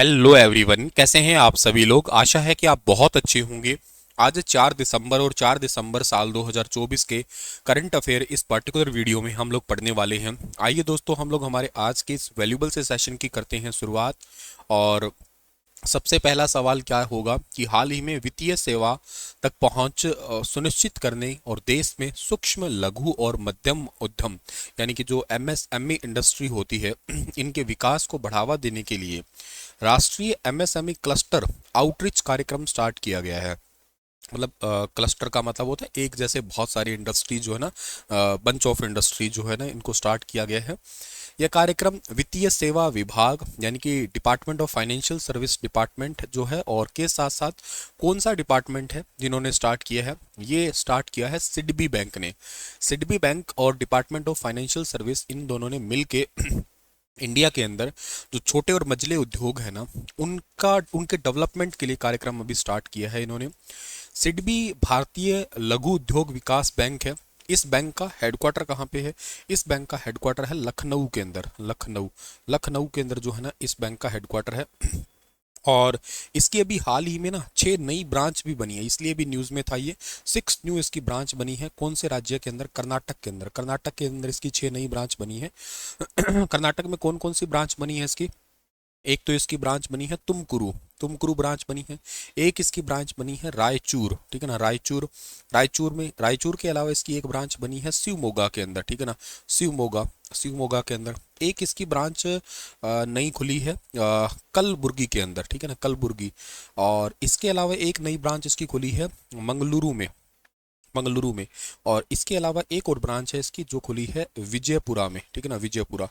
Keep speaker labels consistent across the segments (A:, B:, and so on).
A: Hello everyone, कैसे हैं आप सभी लोग। आशा है कि आप बहुत अच्छे होंगे। आज 4 दिसंबर और 4 दिसंबर साल 2024 के करंट अफेयर इस पर्टिकुलर वीडियो में हम लोग पढ़ने वाले हैं। आइए दोस्तों, हम लोग हमारे आज के इस वैल्यूबल से सेशन की करते हैं शुरुआत। और सबसे पहला सवाल क्या होगा कि हाल ही में वित्तीय सेवा तक पहुंच सुनिश्चित करने और देश में सूक्ष्म लघु और मध्यम उद्यम यानी कि जो एमएसएमई इंडस्ट्री होती है इनके विकास को बढ़ावा देने के लिए राष्ट्रीय एमएसएमई क्लस्टर आउटरीच कार्यक्रम स्टार्ट किया गया है। मतलब क्लस्टर का मतलब होता है एक जैसे बहुत सारी इंडस्ट्री जो है ना, बंच ऑफ इंडस्ट्री जो है ना, इनको स्टार्ट किया गया है। यह कार्यक्रम वित्तीय सेवा विभाग यानी कि department of financial service department जो है और के साथ साथ कौन सा डिपार्टमेंट है जिन्होंने स्टार्ट किया है, ये स्टार्ट किया है सिडबी बैंक ने। सिडबी बैंक और department of financial service in दोनों ने मिलके इंडिया के अंदर जो छोटे और मझले उद्योग है ना, उनका उनके डेवलपमेंट के लिए कार्यक्रम अभी स्टार्ट किया है इन्होंने। सिडबी भारतीय लघु उद्योग विकास बैंक है। इस बैंक का हेडक्वार्टर कहाँ पे है? इस बैंक का हेडक्वार्टर है लखनऊ के अंदर। लखनऊ लखनऊ के अंदर जो है ना, इस बैंक का हेडक्वार्टर है। और इसकी अभी हाल ही में ना 6 नई ब्रांच भी बनी है, इसलिए भी न्यूज़ में था ये। 6 न्यू इसकी ब्रांच बनी है। कौन से राज्य के अंदर? कर्नाटक के अंदर। कर्नाटक के अंदर इसकी 6 नई ब्रांच बनी है। कर्नाटक में कौन कौन सी ब्रांच बनी है इसकी? एक तो इसकी ब्रांच बनी है तुमकुरु, तुमकुरु ब्रांच बनी है। एक इसकी ब्रांच बनी है रायचूर, ठीक है ना, रायचूर। रायचूर के अलावा इसकी एक ब्रांच बनी है शिवमोगा के अंदर, ठीक है ना, शिवमोगा। शिवमोगा के अंदर एक इसकी ब्रांच नई खुली है कलबुर्गी के अंदर, ठीक है ना, कलबुर्गी। और इसके अलावा एक नई ब्रांच इसकी खुली है मंगलुरु में, मंगलुरु में। और इसके अलावा एक और ब्रांच है इसकी जो खुली है विजयपुरा में, ठीक है ना, विजयपुरा।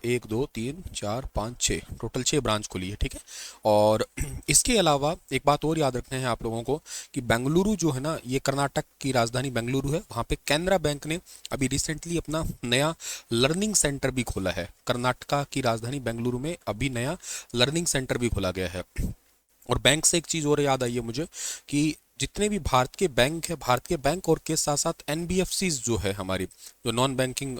A: 1 2 3 4 5 6, टोटल 6 ब्रांच खुली है, ठीक है। और इसके अलावा एक बात और याद रखना है आप लोगों को कि बेंगलुरु जो है ना, ये कर्नाटक की राजधानी बेंगलुरु है। वहाँ पे कैनरा बैंक ने अभी रिसेंटली अपना नया लर्निंग सेंटर भी खोला है। कर्नाटका की राजधानी बेंगलुरु में अभी नया लर्निंग सेंटर भी खोला गया है। और बैंक से एक चीज़ और याद आई है मुझे कि जितने भी भारत के बैंक है, भारत के बैंक और के साथ साथ एनबीएफसीज जो है हमारी, जो नॉन बैंकिंग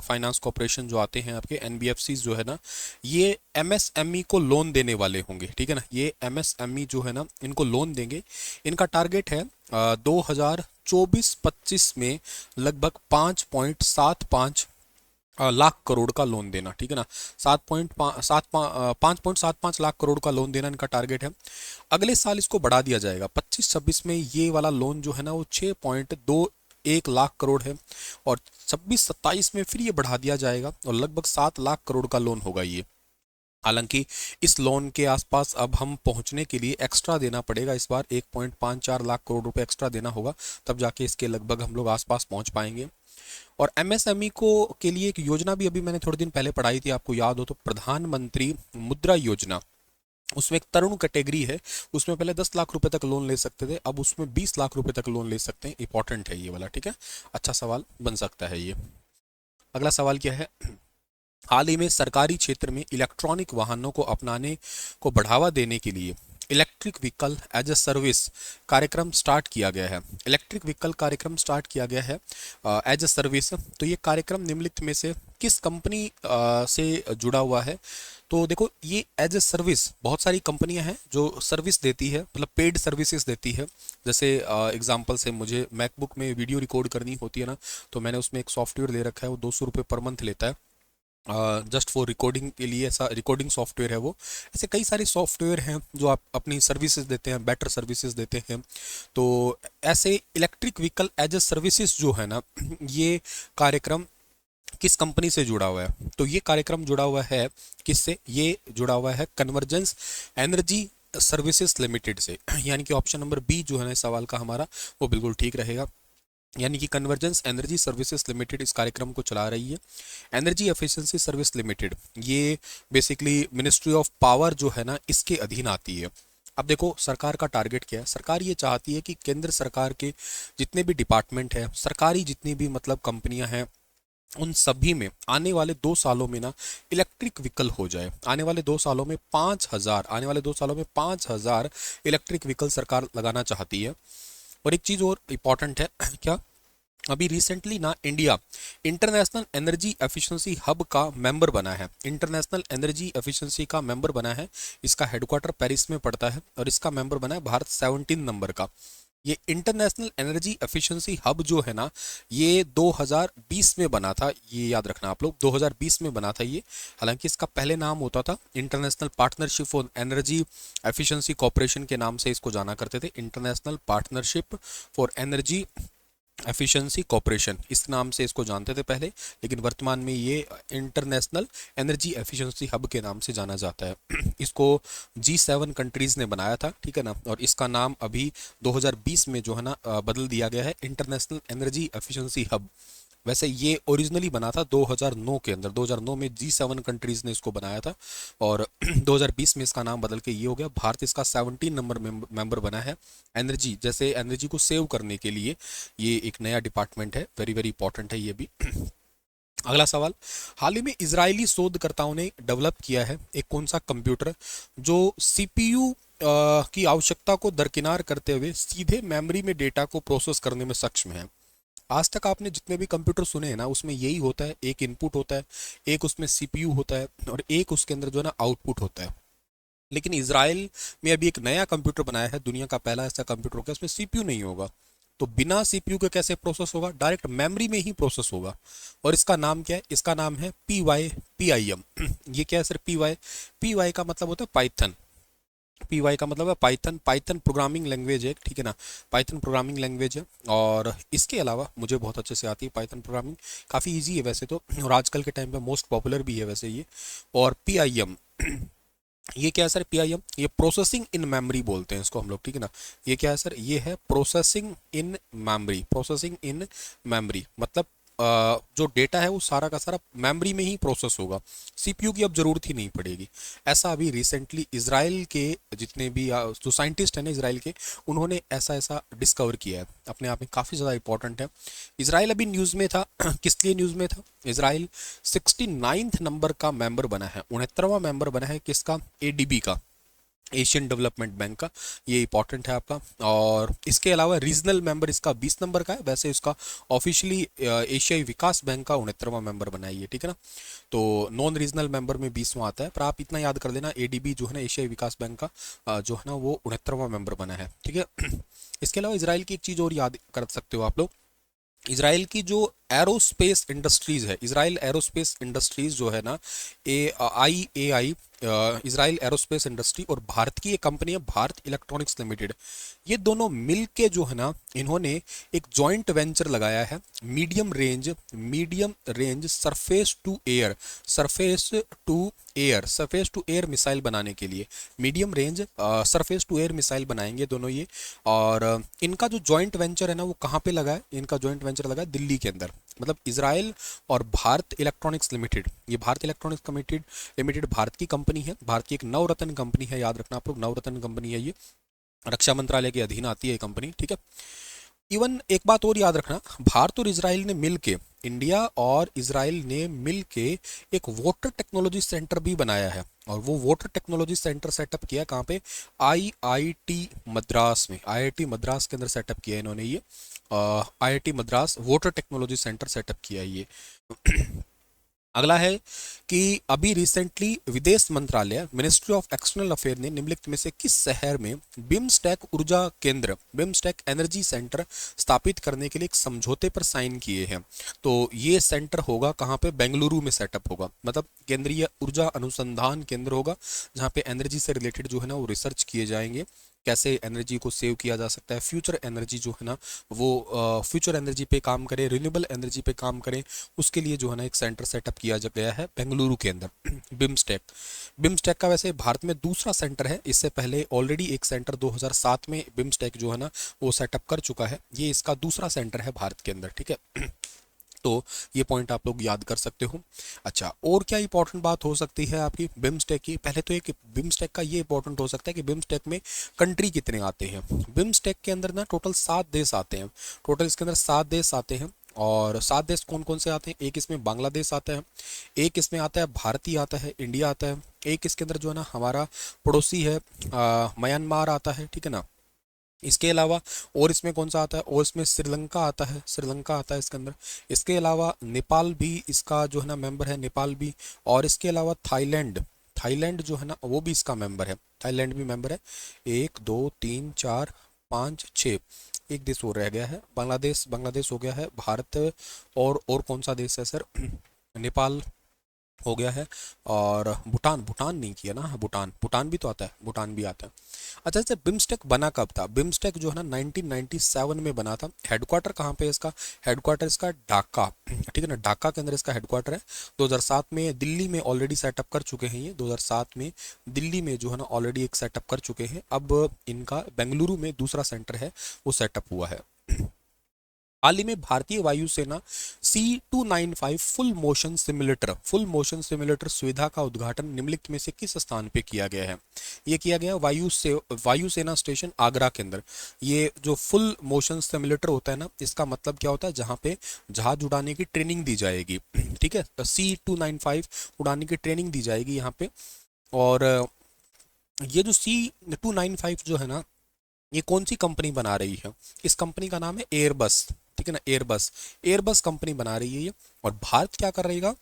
A: फाइनेंस कॉरपोरेशन जो आते हैं आपके एनबीएफसीज जो है ना, ये एमएसएमई को लोन देने वाले होंगे, ठीक है ना। ये एमएसएमई जो है ना, इनको लोन देंगे। इनका टारगेट है 2024-25 में लगभग 5.75 लाख करोड़ का लोन देना, ठीक है ना। 5.75 लाख करोड़ का लोन देना इनका टारगेट है। अगले साल इसको बढ़ा दिया जाएगा। 25-26 में ये वाला लोन जो है ना वो 6.21 लाख करोड़ है। और 26-27 में फिर ये बढ़ा दिया जाएगा और लगभग 7 लाख करोड़ का लोन होगा ये। हालांकि इस लोन के आसपास अब हम पहुंचने के लिए एक्स्ट्रा देना पड़ेगा। इस बार 1.54 लाख करोड़ रुपए एक्स्ट्रा देना होगा, तब जाके इसके लगभग हम लोग आसपास पहुंच पाएंगे। और एमएसएमई को के लिए एक योजना भी अभी मैंने थोड़े दिन पहले पढ़ाई थी, आपको याद हो तो, प्रधानमंत्री मुद्रा योजना। उसमें एक तरुण कैटेगरी है, उसमें पहले 10 लाख रुपए तक लोन ले सकते थे, अब उसमें 20 लाख रुपए तक लोन ले सकते हैं। इंपॉर्टेंट है ये वाला, ठीक है। अच्छा सवाल बन सकता है ये। अगला सवाल क्या है? हाल ही में सरकारी क्षेत्र में इलेक्ट्रॉनिक वाहनों को अपनाने को बढ़ावा देने के लिए electric vehicle as a service कार्यक्रम स्टार्ट किया गया है। इलेक्ट्रिक व्हीकल कार्यक्रम स्टार्ट किया गया है एज अ सर्विस। तो ये कार्यक्रम निम्नलिखित में से किस कंपनी से जुड़ा हुआ है? तो देखो, ये एज ए सर्विस बहुत सारी कंपनियां हैं जो सर्विस देती है, मतलब पेड सर्विसेज देती है। जैसे एग्जांपल से मुझे मैकबुक में वीडियो रिकॉर्ड करनी होती है ना, तो मैंने उसमें एक सॉफ्टवेयर ले रखा है, वो 200 रुपये पर मंथ लेता है जस्ट फॉर रिकॉर्डिंग के लिए। ऐसा रिकॉर्डिंग सॉफ्टवेयर है वो। ऐसे कई सारे सॉफ्टवेयर हैं जो आप अपनी सर्विसेज देते हैं, बेटर सर्विसेज देते हैं। तो ऐसे electric vehicle as a services जो है ना, ये कार्यक्रम किस कंपनी से जुड़ा हुआ है? तो ये कार्यक्रम जुड़ा हुआ है किससे? ये जुड़ा हुआ है कन्वर्जेंस एनर्जी सर्विसेज लिमिटेड से। यानी कि ऑप्शन नंबर बी जो है ना इस सवाल का हमारा, वो बिल्कुल ठीक रहेगा। यानी कि कन्वर्जेंस एनर्जी सर्विसेज लिमिटेड इस कार्यक्रम को चला रही है। एनर्जी एफिशिएंसी सर्विस लिमिटेड ये बेसिकली मिनिस्ट्री ऑफ पावर जो है ना, इसके अधीन आती है। अब देखो सरकार का टारगेट क्या है। सरकार ये चाहती है कि केंद्र सरकार के जितने भी डिपार्टमेंट हैं, सरकारी जितनी भी मतलब कंपनियां हैं, उन सभी में आने वाले 2 सालों में ना इलेक्ट्रिक व्हीकल हो जाए। आने वाले दो सालों में 5,000 इलेक्ट्रिक व्हीकल सरकार लगाना चाहती है। और एक चीज़ और इम्पॉर्टेंट है क्या? अभी रिसेंटली ना India international energy efficiency hub का मेंबर बना है। इंटरनेशनल एनर्जी एफिशिएंसी का मेंबर बना है। इसका हेडक्वार्टर पेरिस में पड़ता है और इसका मेंबर बना है भारत 17 नंबर का। ये इंटरनेशनल एनर्जी एफिशिएंसी हब जो है ना, ये 2020 में बना था। ये याद रखना आप लोग, 2020 में बना था ये। हालांकि इसका पहले नाम होता था international partnership for energy efficiency corporation के नाम से इसको जाना करते थे। International partnership for energy efficiency corporation, इस नाम से इसको जानते थे पहले, लेकिन वर्तमान में ये इंटरनेशनल एनर्जी एफिशिएंसी हब के नाम से जाना जाता है। इसको G7 कंट्रीज ने बनाया था, ठीक है ना। और इसका नाम अभी 2020 में जो है ना बदल दिया गया है इंटरनेशनल एनर्जी एफिशिएंसी हब। वैसे ये ओरिजिनली बना था 2009 के अंदर, 2009 में G7 कंट्रीज ने इसको बनाया था और 2020 में इसका नाम बदल के ये हो गया। भारत इसका 17 नंबर मेंबर बना है। एनर्जी, जैसे एनर्जी को सेव करने के लिए ये एक नया डिपार्टमेंट है, वेरी वेरी इंपॉर्टेंट है ये भी। अगला सवाल, हाल ही में इजरायली शोधकर्ताओं ने डेवलप किया है एक कौन सा कंप्यूटर जो सीपीयू की आवश्यकता को दरकिनार करते हुए सीधे मेमोरी में डेटा को प्रोसेस करने में सक्षम है। आज तक आपने जितने भी कंप्यूटर सुने हैं ना, उसमें यही होता है, एक इनपुट होता है, एक उसमें सीपीयू होता है और एक उसके अंदर जो है ना आउटपुट होता है। लेकिन इसराइल में अभी एक नया कंप्यूटर बनाया है, दुनिया का पहला ऐसा कंप्यूटर होगा उसमें सीपीयू नहीं होगा। तो बिना सीपीयू के कैसे प्रोसेस होगा? डायरेक्ट मेमोरी में ही प्रोसेस होगा। और इसका नाम क्या है? इसका नाम है PYPIM। ये क्या है सर? पी वाई का मतलब होता है पाइथन। PY का मतलब है पाइथन। पाइथन प्रोग्रामिंग लैंग्वेज है, ठीक है ना। पाइथन प्रोग्रामिंग लैंग्वेज है और इसके अलावा मुझे बहुत अच्छे से आती है पाइथन प्रोग्रामिंग, काफ़ी इजी है वैसे तो, और आजकल के टाइम पे मोस्ट पॉपुलर भी है वैसे ये। और PIM, ये क्या है सर? PIM ये प्रोसेसिंग इन मेमोरी बोलते हैं इसको हम लोग, ठीक है ना। ये क्या है सर? ये है processing in memory. Processing in memory मतलब जो डेटा है वो सारा का सारा मेमोरी में ही प्रोसेस होगा, सीपीयू की अब जरूरत ही नहीं पड़ेगी। ऐसा अभी रिसेंटली इसराइल के जितने भी जो साइंटिस्ट हैं ना इसराइल के, उन्होंने ऐसा ऐसा डिस्कवर किया है। अपने आप में काफ़ी ज़्यादा इंपॉर्टेंट है। इसराइल अभी न्यूज़ में था। किस लिए न्यूज़ में था? इसराइल 69th नंबर का मेंबर बना है, 69वां मेंबर बना है किसका? ADB का, एशियन डेवलपमेंट बैंक का। ये इंपॉर्टेंट है आपका। और इसके अलावा रीजनल मेंबर इसका 20 नंबर का है। वैसे इसका ऑफिशियली एशियाई विकास बैंक का 69वां मेंबर बना है ये, ठीक है ना। तो नॉन रीजनल मेंबर में 20वां आता है, पर आप इतना याद कर लेना ADB जो है ना एशियाई विकास बैंक का जो है ना वो 69वां मेंबर बना है, ठीक है। इसके अलावा इसराइल की एक चीज़ और याद कर सकते हो आप लोग। इसराइल की जो एरोस्पेस इंडस्ट्रीज है, इसराइल एरोस्पेस इंडस्ट्रीज जो है ना, IAI, इसराइल एरोस्पेस इंडस्ट्री, और भारत की एक कंपनी है भारत इलेक्ट्रॉनिक्स लिमिटेड। ये दोनों मिल के जो है ना, इन्होंने एक जॉइंट वेंचर लगाया है medium range surface to air missile बनाने के लिए। Medium range surface to air missile बनाएंगे दोनों ये। और इनका जो जॉइंट वेंचर है ना वो कहाँ पे लगा है? इनका जॉइंट वेंचर लगा है दिल्ली के अंदर। मतलब इसराइल और भारत इलेक्ट्रॉनिक्स लिमिटेड, ये भारत इलेक्ट्रॉनिक्स लिमिटेड भारत की कंपनी है, भारत की एक नवरत्न कंपनी है, याद रखना आप लोग, नवरत्न कंपनी है ये। रक्षा मंत्रालय के अधीन आती है ये कंपनी, ठीक है। इवन एक बात और याद रखना, भारत और इसराइल ने मिलके, इंडिया और इसराइल ने मिलके एक वाटर टेक्नोलॉजी सेंटर भी बनाया है। और वो वाटर टेक्नोलॉजी सेंटर सेटअप किया कहाँ पे? IIT मद्रास में। IIT मद्रास के अंदर सेटअप किया इन्होंने ये। IIT Madras water technology centre setup किया है ये। अगला है कि अभी रिसेंटली विदेश मंत्रालय, मिनिस्ट्री ऑफ एक्सटर्नल अफेयर ने निम्नलिखित में से किस शहर में बिम्स्टेक ऊर्जा केंद्र, बिम्स्टेक एनर्जी सेंटर स्थापित करने के लिए एक समझौते पर साइन किए हैं? तो ये सेंटर होगा कहाँ पे? बेंगलुरु में सेटअप होगा। मतलब केंद्रीय ऊर्जा अनुसंधान केंद्र होगा, जहाँ पे एनर्जी से रिलेटेड जो है ना वो रिसर्च किए जाएंगे, कैसे एनर्जी को सेव किया जा सकता है, फ्यूचर एनर्जी जो है ना वो फ्यूचर एनर्जी पे काम करें, रिन्यूएबल एनर्जी पे काम करें, उसके लिए जो है ना एक सेंटर सेटअप किया गया है बेंगलुरु के अंदर। बिम्स्टेक, बिम्स्टेक का वैसे भारत में दूसरा सेंटर है। इससे पहले ऑलरेडी एक सेंटर 2007 में बिम्स्टेक जो है ना वो सेटअप कर चुका है। ये इसका दूसरा सेंटर है भारत के अंदर, ठीक है। तो ये पॉइंट आप लोग याद कर सकते हो। अच्छा, और क्या इंपॉर्टेंट बात हो सकती है आपकी बिम्स्टेक की? पहले तो एक बिम्स्टेक का ये इंपॉर्टेंट हो सकता है कि बिम्स्टेक में कंट्री कितने आते हैं। बिम्स्टेक के अंदर ना टोटल 7 देश आते हैं। टोटल इसके अंदर 7 देश आते हैं। और 7 देश कौन कौन से आते हैं? एक इसमें बांग्लादेश आता है, एक इसमें आता है भारत ही आता है, इंडिया आता है, एक इसके अंदर जो है ना हमारा पड़ोसी है म्यांमार आता है, ठीक है ना। इसके अलावा और इसमें कौन सा आता है, और इसमें श्रीलंका आता है, श्रीलंका आता है इसके अंदर। इसके अलावा नेपाल भी इसका जो है ना मेंबर है, नेपाल भी। और इसके अलावा थाईलैंड, थाईलैंड जो है ना वो भी इसका मेंबर है, थाईलैंड भी मेंबर है। एक दो तीन चार पाँच छः, एक देश और रह गया है, बांग्लादेश, बांग्लादेश हो गया है, भारत, और कौन सा देश है सर नेपाल हो गया है, और भूटान, भूटान नहीं किया ना, हाँ, भूटान, भूटान भी तो आता है, भूटान भी आता है। अच्छा अच्छा, बिम्स्टेक बना कब था? बिम्स्टेक जो है ना 1997 में बना था। हेडक्वार्टर कहाँ पे है इसका? हेडक्वार्टर इसका ढाका, ठीक है ना, ढाका के अंदर इसका हेडक्वार्टर है। 2007 में दिल्ली में ऑलरेडी सेटअप कर चुके हैं ये, 2007 में दिल्ली में जो है ना ऑलरेडी एक सेटअप कर चुके हैं। अब इनका बेंगलुरु में दूसरा सेंटर है, वो सेटअप हुआ है। हाल ही में भारतीय वायुसेना C295 फुल मोशन सिमुलेटर सुविधा का उद्घाटन निम्नलिखित में से किस स्थान पे किया गया है? ये किया गया वायुसेना स्टेशन आगरा के अंदर। ये जो फुल मोशन सिमुलेटर होता है ना, इसका मतलब क्या होता है? जहाँ पे जहाज उड़ाने की ट्रेनिंग दी जाएगी, ठीक है, तो C295 उड़ाने की ट्रेनिंग दी जाएगी यहाँ पे। और ये जो C295 जो है ना, ये कौन सी कंपनी बना रही है? इस कंपनी का नाम है एयरबस, ठीक है ना, एयरबस, एयरबस कंपनी बना रही है ये। और भारत क्या कर रहेगा?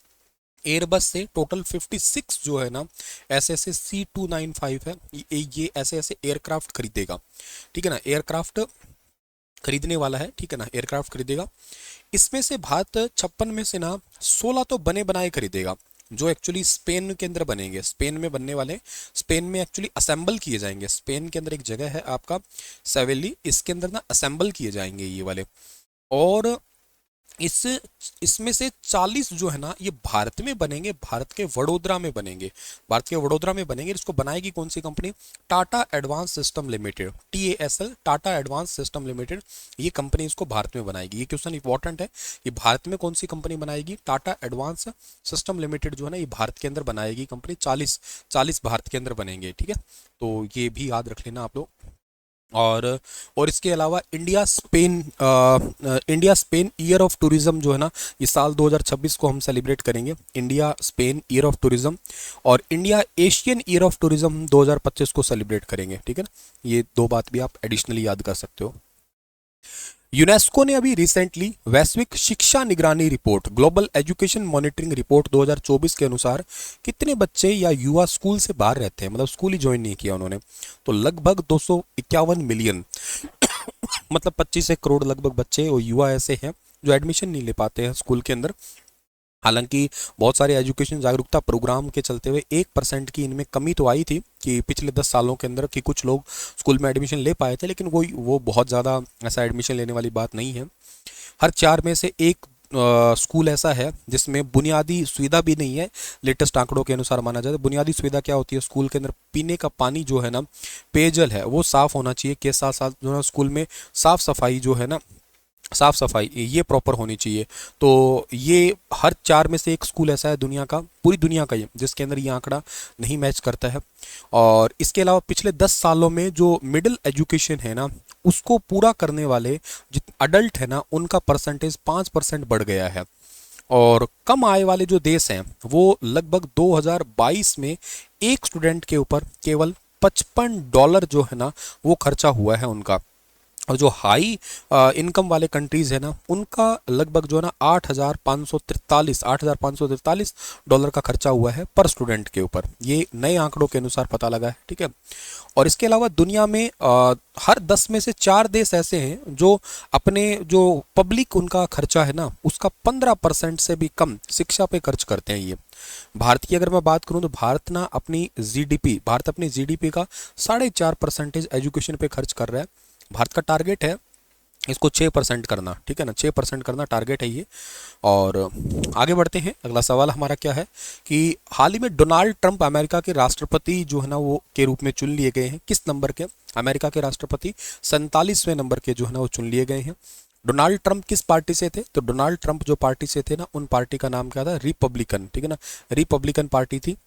A: एयरबस से टोटल 56 जो है ना ऐसे ऐसे C295 है, ये ऐसे ऐसे एयरक्राफ्ट खरीदेगा, ठीक है ना, एयरक्राफ्ट खरीदने वाला है, ठीक है ना, एयरक्राफ्ट खरीदेगा। इसमें से भारत 56 में से ना 16 तो बने बनाए खरीदेगा, जो एक्चुअली स्पेन के अंदर बनेंगे, स्पेन में बनने वाले, स्पेन में एक्चुअली असेंबल किए जाएंगे। स्पेन के अंदर एक जगह है आपका सेवेली, इसके अंदर ना असेंबल किए जाएंगे ये वाले। और इस इसमें से 40 जो है ना ये भारत में बनेंगे, भारत के वडोदरा में बनेंगे, भारत के वडोदरा में बनेंगे। इसको बनाएगी कौन सी company? Tata advance system limited, TASL, Tata advance system limited, ये कंपनी इसको भारत में बनाएगी। ये क्वेश्चन इंपॉर्टेंट है, ये भारत में कौन सी कंपनी बनाएगी? टाटा एडवांस सिस्टम लिमिटेड जो है ना ये भारत के अंदर बनाएगी कंपनी। 40 भारत के अंदर बनेंगे, ठीक है, तो ये भी याद रख लेना आप लोग। और इसके अलावा India Spain year of tourism जो है ना, इस साल 2026 को हम सेलिब्रेट करेंगे, India Spain year of tourism. और India Asian year of tourism 2025 को सेलिब्रेट करेंगे, ठीक है ना। ये दो बात भी आप एडिशनली याद कर सकते हो। यूनेस्को ने अभी रिसेंटली वैश्विक शिक्षा निगरानी report, global education monitoring report 2024 के अनुसार कितने बच्चे या युवा स्कूल से बाहर रहते हैं, मतलब स्कूल ही ज्वाइन नहीं किया उन्होंने? तो लगभग 251 मिलियन मतलब 25 करोड़ लगभग बच्चे और युवा ऐसे हैं जो एडमिशन नहीं ले पाते हैं स्कूल के अंदर। हालांकि बहुत सारे एजुकेशन जागरूकता प्रोग्राम के चलते हुए 1% की इनमें कमी तो आई थी कि पिछले 10 सालों के अंदर कि कुछ लोग स्कूल में एडमिशन ले पाए थे, लेकिन वो बहुत ज़्यादा ऐसा एडमिशन लेने वाली बात नहीं है। हर 4 में से एक स्कूल ऐसा है जिसमें बुनियादी सुविधा भी नहीं है। लेटेस्ट आंकड़ों के अनुसार माना जाए तो बुनियादी सुविधा क्या होती है? स्कूल के अंदर पीने का पानी जो है ना, पेयजल है, वो साफ़ होना चाहिए। के साथ साथ जो है स्कूल में साफ़ सफाई जो है ना, साफ सफाई ये प्रॉपर होनी चाहिए। तो ये हर 4 में से एक स्कूल ऐसा है दुनिया का, पूरी दुनिया का, ये जिसके अंदर ये आंकड़ा नहीं मैच करता है। और इसके अलावा पिछले 10 सालों में जो मिडिल एजुकेशन है ना, उसको पूरा करने वाले जितने अडल्ट है ना, उनका परसेंटेज 5% बढ़ गया है। और कम आय वाले जो देश हैं वो लगभग 2022 में एक स्टूडेंट के ऊपर केवल $55 जो है ना वो खर्चा हुआ है उनका। और जो हाई इनकम वाले कंट्रीज है ना, उनका लगभग जो है ना $8,543 का खर्चा हुआ है पर स्टूडेंट के ऊपर। ये नए आंकड़ों के अनुसार पता लगा है, ठीक है। और इसके अलावा दुनिया में हर 10 में से 4 देश ऐसे हैं जो अपने जो पब्लिक उनका खर्चा है ना, उसका 15% से भी कम शिक्षा पे खर्च करते हैं। ये भारत की अगर मैं बात करूं तो भारत ना अपनी GDP का 4.5% एजुकेशन पे खर्च कर रहा है। भारत का टारगेट है इसको 6% करना, ठीक है ना, 6% करना टारगेट है ये। और आगे बढ़ते हैं, अगला सवाल हमारा क्या है कि हाल ही में डोनाल्ड ट्रंप अमेरिका के राष्ट्रपति जो है ना वो के रूप में चुन लिए गए हैं। किस नंबर के? अमेरिका के राष्ट्रपति 47वें नंबर के जो है ना वो चुन लिए गए हैं। डोनाल्ड ट्रंप किस पार्टी से थे? तो डोनाल्ड ट्रंप जो पार्टी से थे ना, उन पार्टी का नाम क्या था? रिपब्लिकन, ठीक है ना, रिपब्लिकन पार्टी थी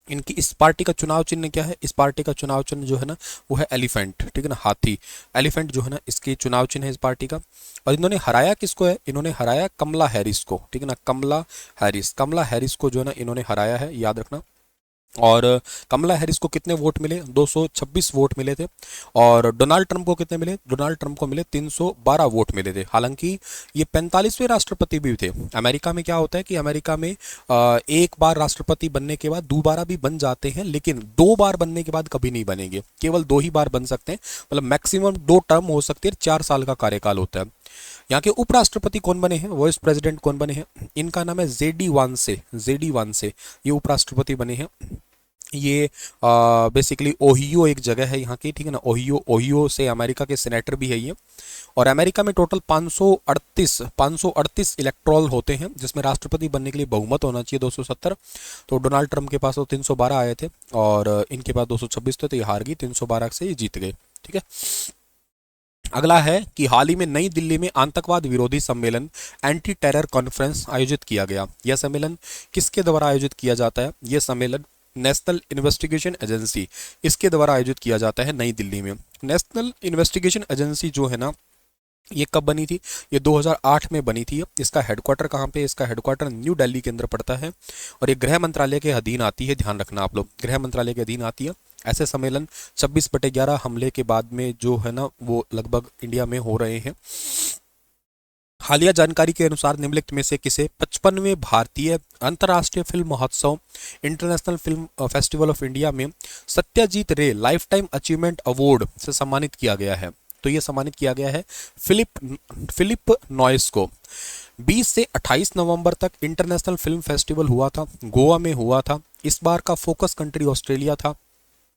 A: इनकी। इस पार्टी का चुनाव चिन्ह क्या है? इस पार्टी का चुनाव चिन्ह जो है ना वो है एलिफेंट, ठीक है ना, हाथी। एलिफेंट जो है ना इसकी चुनाव चिन्ह है इस पार्टी का। और इन्होंने हराया किसको है? इन्होंने हराया कमला हैरिस को, ठीक है ना, कमला हैरिस को जो है ना इन्होंने हराया है, याद रखना। और कमला हैरिस को कितने वोट मिले? 226 वोट मिले थे। और डोनाल्ड ट्रंप को कितने मिले? डोनाल्ड ट्रंप को मिले 312 वोट मिले थे। हालांकि ये 45वें राष्ट्रपति भी थे। अमेरिका में क्या होता है कि अमेरिका में एक बार राष्ट्रपति बनने के बाद दोबारा भी बन जाते हैं, लेकिन 2 बार बनने के बाद कभी नहीं बनेंगे, केवल 2 ही बार बन सकते हैं। मतलब मैक्सिमम 2 टर्म हो सकती है, 4 साल का कार्यकाल होता है। यहाँ के उपराष्ट्रपति कौन बने हैं, वाइस प्रेसिडेंट कौन बने हैं? इनका नाम है जेडी वांसे। जेडी वांसे ये उपराष्ट्रपति बने हैं। ये बेसिकली ओहियो एक जगह है यहाँ की, ठीक है ना। ओहियो, ओहियो से अमेरिका के सेनेटर भी है ये। और अमेरिका में टोटल 538 इलेक्टोरल होते हैं, जिसमें राष्ट्रपति बनने के लिए बहुमत होना चाहिए 270। तो डोनाल्ड ट्रंप के पास तो 312 आए थे और इनके पास 226 थे, तो ये हार गई। 312 से ये जीत गए, ठीक है। अगला है कि हाल ही में नई दिल्ली में आतंकवाद विरोधी सम्मेलन एंटी टेरर कॉन्फ्रेंस आयोजित किया गया। यह सम्मेलन किसके द्वारा आयोजित किया जाता है? यह सम्मेलन नेशनल इन्वेस्टिगेशन एजेंसी, इसके द्वारा आयोजित किया जाता है नई दिल्ली में। नेशनल इन्वेस्टिगेशन एजेंसी जो है ना, ये कब बनी थी? ये 2008 में बनी थी। इसका हेडक्वार्टर कहाँ पे? इसका हेडक्वार्टर न्यू दिल्ली के अंदर पड़ता है और ये गृह मंत्रालय के अधीन आती है। ध्यान रखना आप लोग, गृह मंत्रालय के अधीन आती है। ऐसे सम्मेलन 26/11 हमले के बाद में जो है ना, वो लगभग इंडिया में हो रहे हैं। हालिया जानकारी के अनुसार निम्नलिखित में से किसे 55वें भारतीय अंतर्राष्ट्रीय फिल्म महोत्सव international film festival of India में सत्यजीत रे लाइफ टाइम अचीवमेंट अवार्ड से सम्मानित किया गया है? तो ये सम्मानित किया गया है फिलिप नॉइस को। 20 से 28 नवंबर तक इंटरनेशनल फिल्म फेस्टिवल हुआ था, गोवा में हुआ था। इस बार का फोकस कंट्री ऑस्ट्रेलिया था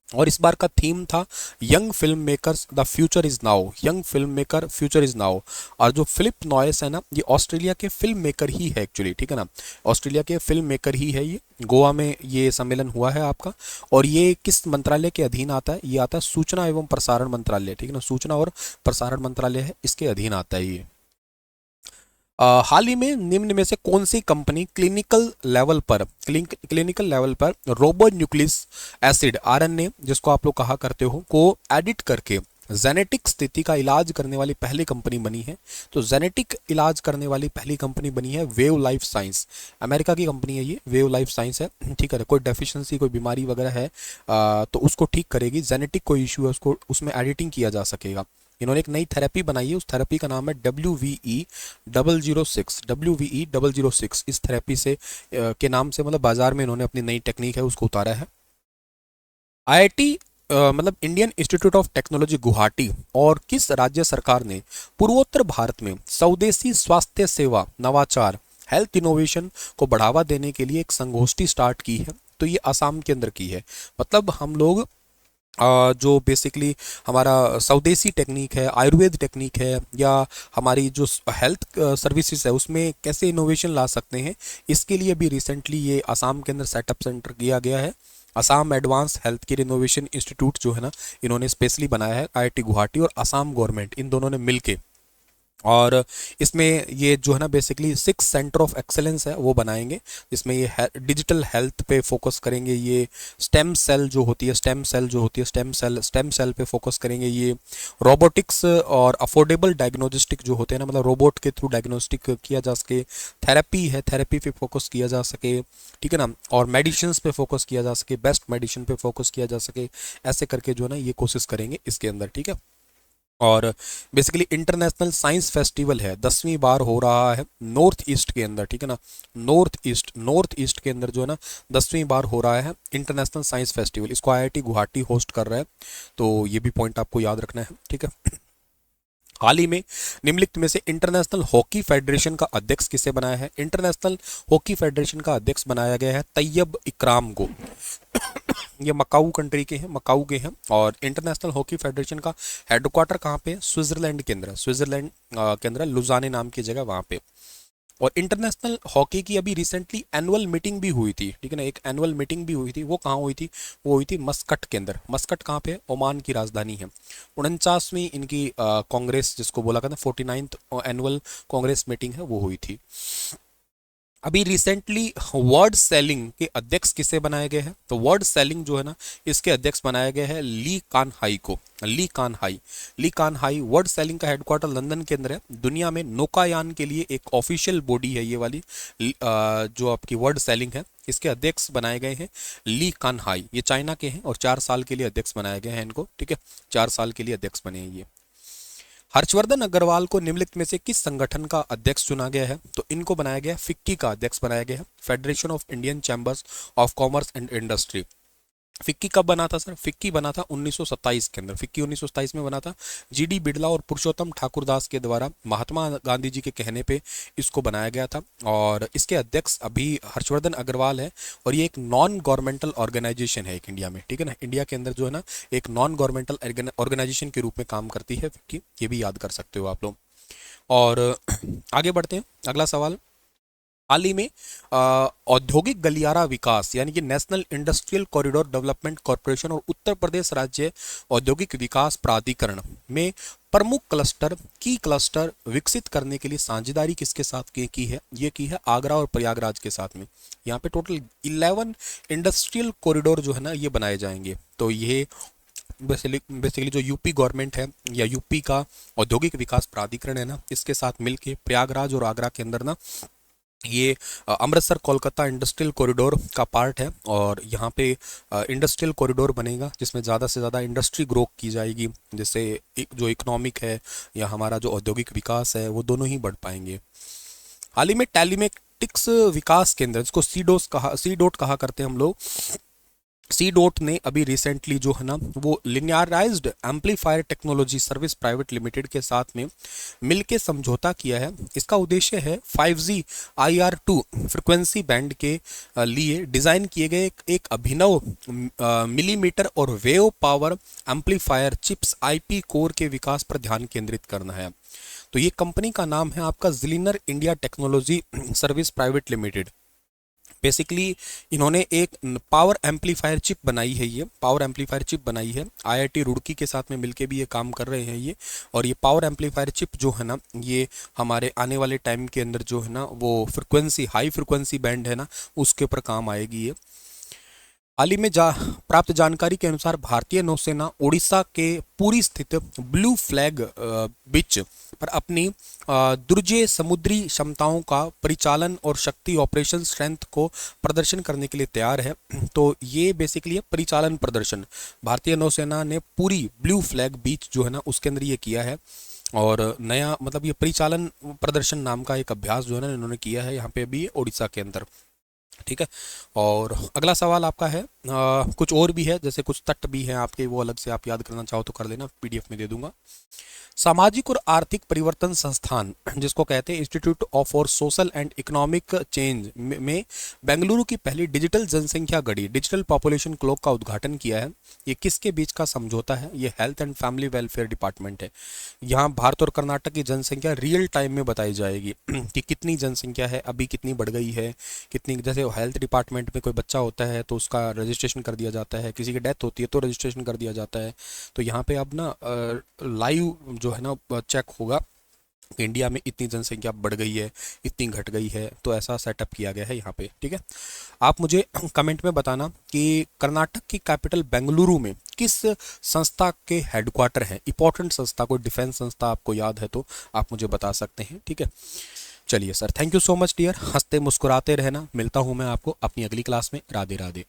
A: और इस बार का थीम था young film makers the future is now. Young film maker future is now. और जो फिलिप नॉयस है ना, ये ऑस्ट्रेलिया के फिल्म मेकर ही है एक्चुअली, ठीक है ना। ऑस्ट्रेलिया के फिल्म मेकर ही है ये। गोवा में ये सम्मेलन हुआ है आपका। और ये किस मंत्रालय के अधीन आता है? ये आता है सूचना एवं प्रसारण मंत्रालय, ठीक है ना। सूचना और प्रसारण मंत्रालय है, इसके अधीन आता है ये। हाल ही में निम्न में से कौन सी कंपनी क्लिनिकल लेवल पर रोबो न्यूक्लियस एसिड आरएनए, जिसको आप लोग कहा करते हो, को एडिट करके जेनेटिक स्थिति का इलाज करने वाली पहली कंपनी बनी है? तो जेनेटिक इलाज करने वाली पहली कंपनी बनी है वेव लाइफ साइंस। अमेरिका की कंपनी है ये, वेव लाइफ साइंस है, ठीक है। कोई डेफिशिएंसी, कोई बीमारी वगैरह है तो उसको ठीक करेगी। जेनेटिक कोई इशू है, उसको उसमें एडिटिंग किया जा सकेगा। इन्होंने एक नई थेरेपी बनाई है, उस थेरेपी का नाम है WVE006। WVE006 इस थेरेपी से के नाम से, मतलब बाजार में इन्होंने अपनी नई टेक्निक है उसको उतारा है। IIT मतलब Indian institute of technology Guwahati और किस राज्य सरकार ने पूर्वोत्तर भारत में स्वदेशी स्वास्थ्य सेवा नवाचार हेल्थ इनोवेशन को बढ़ावा देने के लिए एक संगोष्ठी स्टार्ट की है? तो ये असम के अंदर की है। मतलब हम लोग जो बेसिकली हमारा स्वदेशी टेक्निक है, आयुर्वेद टेक्निक है, या हमारी जो हेल्थ सर्विसेज है उसमें कैसे इनोवेशन ला सकते हैं, इसके लिए भी रिसेंटली ये असम के अंदर सेटअप सेंटर किया गया है। Assam advance health care innovation institute जो है ना, इन्होंने स्पेशली बनाया है। IIT गुवाहाटी और असम गवर्नमेंट, इन दोनों ने मिलके। और इसमें ये जो है ना बेसिकली 6 सेंटर ऑफ एक्सेलेंस है वो बनाएंगे, जिसमें ये डिजिटल हेल्थ पे फोकस करेंगे। ये स्टेम सेल जो होती है, स्टेम सेल पे फोकस करेंगे। ये रोबोटिक्स और अफोर्डेबल डायग्नोस्टिक जो होते हैं ना, मतलब रोबोट के थ्रू डायग्नोस्टिक किया जा सके। थेरेपी है, थेरेपी पे फोकस किया जा सके, ठीक है ना। और मेडिसिन पे फोकस किया जा सके, बेस्ट मेडिसिन पे फोकस किया जा सके। ऐसे करके जो है ना ये कोशिश करेंगे इसके अंदर, ठीक है। और बेसिकली इंटरनेशनल साइंस फेस्टिवल है, 10वीं बार हो रहा है नॉर्थ ईस्ट के अंदर, ठीक है ना। नॉर्थ ईस्ट के अंदर जो है ना 10वीं बार हो रहा है इंटरनेशनल साइंस फेस्टिवल। इसको IIT गुवाहाटी होस्ट कर रहा है, तो ये भी पॉइंट आपको याद रखना है, ठीक है। हाल ही में निम्नलिखित में से इंटरनेशनल हॉकी फेडरेशन का अध्यक्ष किसे बनाया है? इंटरनेशनल हॉकी फेडरेशन का अध्यक्ष बनाया गया है तैयब इकराम को। ये मकाऊ कंट्री के हैं, मकाऊ के हैं। और इंटरनेशनल हॉकी फेडरेशन का हेडक्वार्टर कहाँ पे है? स्विट्जरलैंड के अंदर, स्विट्जरलैंड के अंदर लुजाने नाम की जगह वहाँ पे। और इंटरनेशनल हॉकी की अभी रिसेंटली एनुअल मीटिंग भी हुई थी, ठीक है ना। एक एनुअल मीटिंग भी हुई थी, वो कहाँ हुई थी? वो हुई थी मस्कट के अंदर। मस्कट कहाँ पे? ओमान की राजधानी है। 49वीं इनकी कांग्रेस, जिसको बोला करता 49th एनुअल कांग्रेस मीटिंग है, वो हुई थी। अभी रिसेंटली वर्ड सेलिंग के अध्यक्ष किसे बनाए गए हैं, तो वर्ड सेलिंग जो है ना, इसके अध्यक्ष बनाया गया है ली कान हाई को। ली कान हाई वर्ड सेलिंग का हेडक्वार्टर लंदन के अंदर है। दुनिया में नौकायान के लिए एक ऑफिशियल बॉडी है ये वाली, जो आपकी वर्ड सेलिंग है, इसके अध्यक्ष बनाए गए हैं ली कान हाई। ये चाइना के हैं और 4 साल के लिए अध्यक्ष बनाए गए हैं इनको, ठीक है, 4 साल के लिए अध्यक्ष बने हैं ये। हर्षवर्धन अग्रवाल को निम्नलिखित में से किस संगठन का अध्यक्ष चुना गया है, तो इनको बनाया गया फिक्की का अध्यक्ष बनाया गया है, federation of Indian chambers of commerce and industry. FICCI कब बना था सर, फिक्की बना था 1927 के अंदर, फिक्की 1927 में बना था। जीडी बिड़ला और पुरुषोत्तम ठाकुरदास के द्वारा महात्मा गांधी जी के कहने पे इसको बनाया गया था, और इसके अध्यक्ष अभी हर्षवर्धन अग्रवाल है। और ये एक नॉन गवर्नमेंटल ऑर्गेनाइजेशन है एक इंडिया में, ठीक है ना, इंडिया के अंदर जो है ना एक नॉन गवर्नमेंटल ऑर्गेनाइजेशन के रूप में काम करती है फिक्की, ये भी याद कर सकते हो आप लोग। और आगे बढ़ते हैं, अगला सवाल। हाल ही में औद्योगिक गलियारा विकास यानी कि national industrial corridor development corporation और उत्तर प्रदेश राज्य औद्योगिक विकास प्राधिकरण में प्रमुख क्लस्टर विकसित करने के लिए साझेदारी किसके साथ की है, ये की है आगरा और प्रयागराज के साथ में। यहाँ पे टोटल 11 इंडस्ट्रियल कॉरिडोर जो है ना ये बनाए जाएंगे। तो ये बेसिकली जो यूपी गवर्नमेंट है या यूपी का औद्योगिक विकास प्राधिकरण है ना, इसके साथ मिलके प्रयागराज और आगरा के अंदर ना ये अमृतसर कोलकाता इंडस्ट्रियल कॉरिडोर का पार्ट है। और यहाँ पे इंडस्ट्रियल कॉरिडोर बनेगा जिसमें ज़्यादा से ज़्यादा इंडस्ट्री ग्रो की जाएगी, जिससे जो इकोनॉमिक है या हमारा जो औद्योगिक विकास है वो दोनों ही बढ़ पाएंगे। हाल ही में टेलीमेटिक्स विकास केंद्र, जिसको सी डॉट कहा करते हैं हम लोग, सी डॉट ने अभी रिसेंटली जो है ना वो linearised amplifier technology service private limited के साथ में मिलके समझौता किया है। इसका उद्देश्य है 5G IR2 फ्रिक्वेंसी बैंड के लिए डिजाइन किए गए एक अभिनव मिलीमीटर और wave power amplifier chips IP core के विकास पर ध्यान केंद्रित करना है। तो ये कंपनी का नाम है आपका जिलिनर India technology service private limited. Basically इन्होंने एक पावर एम्पलीफायर चिप बनाई है, ये पावर एम्पलीफायर चिप बनाई है IIT रुड़की के साथ में मिलके भी ये काम कर रहे हैं ये। और ये पावर एम्पलीफायर चिप जो है ना ये हमारे आने वाले टाइम के अंदर जो है ना वो हाई फ्रिक्वेंसी बैंड है ना उसके ऊपर काम आएगी ये। हाल ही में प्राप्त जानकारी के अनुसार भारतीय नौसेना ओडिशा के पुरी स्थित ब्लू फ्लैग बीच पर अपनी दुर्जय समुद्री क्षमताओं का परिचालन और शक्ति ऑपरेशन स्ट्रेंथ को प्रदर्शन करने के लिए तैयार है। तो ये बेसिकली परिचालन प्रदर्शन भारतीय नौसेना ने पूरी ब्लू फ्लैग बीच जो है ना उसके अंदर ये किया है। और नया मतलब ये परिचालन प्रदर्शन नाम का एक अभ्यास जो है ना इन्होंने किया है यहाँ पे अभी ओडिशा के अंदर, ठीक है। और अगला सवाल आपका है कुछ और भी है, जैसे कुछ तट भी हैं आपके, वो अलग से आप याद करना चाहो तो कर लेना, PDF में दे दूंगा। सामाजिक और आर्थिक परिवर्तन संस्थान, जिसको कहते हैं institute of for social and economic change में बेंगलुरु की पहली डिजिटल जनसंख्या गढ़ी डिजिटल पॉपुलेशन क्लॉक का उद्घाटन किया है। ये किसके बीच का समझौता है, ये health and family welfare department है। यहाँ भारत और कर्नाटक की जनसंख्या रियल टाइम में बताई जाएगी कि कितनी जनसंख्या है, अभी कितनी बढ़ गई है, कितनी, जैसे हेल्थ डिपार्टमेंट में कोई बच्चा होता है तो उसका रजिस्ट्रेशन कर दिया जाता है, किसी की डेथ होती है तो रजिस्ट्रेशन कर दिया जाता है। तो यहाँ पे अब ना लाइव जो है ना चेक होगा कि इंडिया में इतनी जनसंख्या बढ़ गई है, इतनी घट गई है, तो ऐसा सेटअप किया गया है यहाँ पे, ठीक है। आप मुझे कमेंट में बताना कि कर्नाटक की कैपिटल बेंगलुरु में किस संस्था के हेडक्वार्टर हैं, इंपॉर्टेंट संस्था, कोई डिफेंस संस्था आपको याद है तो आप मुझे बता सकते हैं, ठीक है। चलिए sir, thank you so much dear, हंसते मुस्कुराते रहना। मिलता हूँ मैं आपको अपनी अगली क्लास में। राधे राधे।